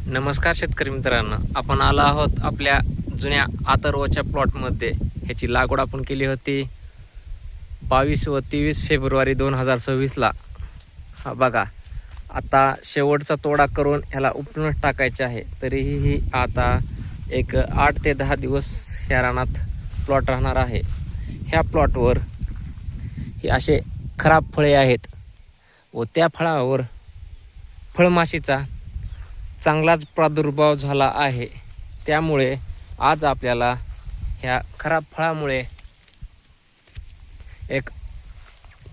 नमस्कार शेतकरी मित्रांनो, आपण आलो आहोत आपल्या जुन्या आतर्वच्या प्लॉटमध्ये. ह्याची लागवड आपण केली होती 22 व 23 फेब्रुवारी 2026ला. हा बघा, आता शेवटचा तोडा करून ह्याला उपटूनच टाकायचे आहे. तरीही ही आता एक 8 ते 10 दिवस ह्या रानात प्लॉट राहणार आहे. ह्या प्लॉटवर हे असे खराब फळे आहेत व त्या फळावर फळमाशीचा चांगलाच प्रादुर्भाव झाला आहे. त्यामुळे आज आपल्याला ह्या खराब फळामुळे एक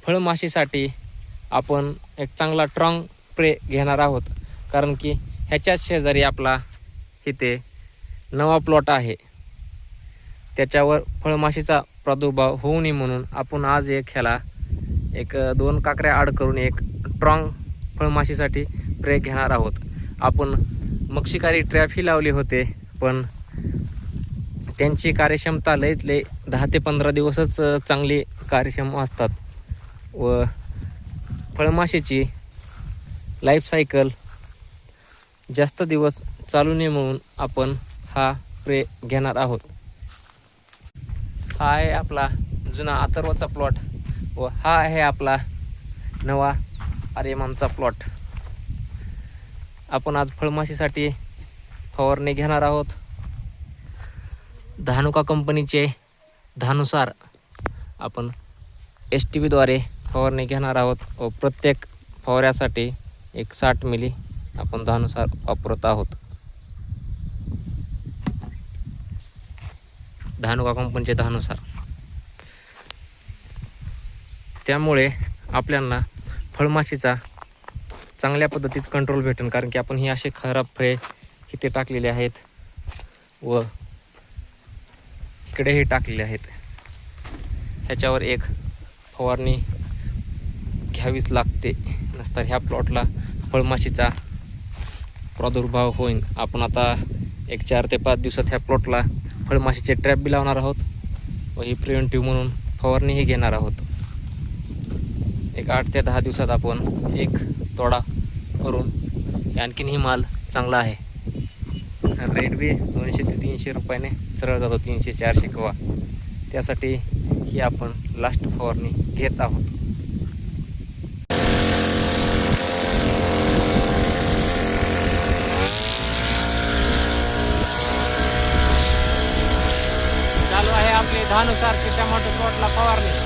फळमाशीसाठी आपण एक चांगला स्ट्रॉंग स्प्रे घेणार आहोत. कारण की ह्याच्याच शेजारी आपला इथे नवा प्लॉट आहे, त्याच्यावर फळमाशीचा प्रादुर्भाव होऊ नये म्हणून आपण आज ह्याला 2 काकऱ्या आड करून एक स्ट्रॉंग फळमाशीसाठी स्प्रे घेणार आहोत. आपण मक्षिकारी ट्रॅपही लावले होते, पण त्यांची कार्यक्षमता लईत लई 10 ते 15 दिवसच चांगली कार्यक्षम असतात व फळमाशीची लाईफ सायकल जास्त दिवस चालू नये म्हणून आपण हा स्प्रे घेणार आहोत. हा आहे आपला जुना अथर्वचा प्लॉट व हा आहे आपला नवा आर्यमानचा प्लॉट. आपण आज फळमाशीसाठी फवारणी घेणार आहोत. धानुका कंपनीचे धानुसार आपण STB द्वारे फवारणी घेणार आहोत व प्रत्येक फवाऱ्यासाठी 60 मिली आपण धानुसार वापरत आहोत. धानुका कंपनीचे धानुसार, त्यामुळे आपल्याला फळमाशीचा चांगल्या पद्धतीत कंट्रोल भेटेल. कारण की आपण ही असे खराब फळे इथे टाकलेले आहेत व इकडेही टाकलेले आहेत. ह्याच्यावर एक फवारणी घ्यावीच लागते, नसता ह्या प्लॉटला फळमाशीचा प्रादुर्भाव होईल. आपण आता 4 ते 5 दिवसात ह्या प्लॉटला फळमाशीचे ट्रॅप बी लावणार आहोत व ही प्रिव्हेंटिव्ह म्हणून फवारणीही घेणार आहोत. 8 ते 10 दिवसात आपण एक तोडा करून आणखीन ही माल चांगला आहे. रेट बी 200 ते 300 रुपयाने सरळ जातो, 300-400 कवा. त्यासाठी ही आपण लास्ट फवारणी घेत आहोत. चालू आहे आपली धानुसारची टमाटो प्लॉटला फवारणी.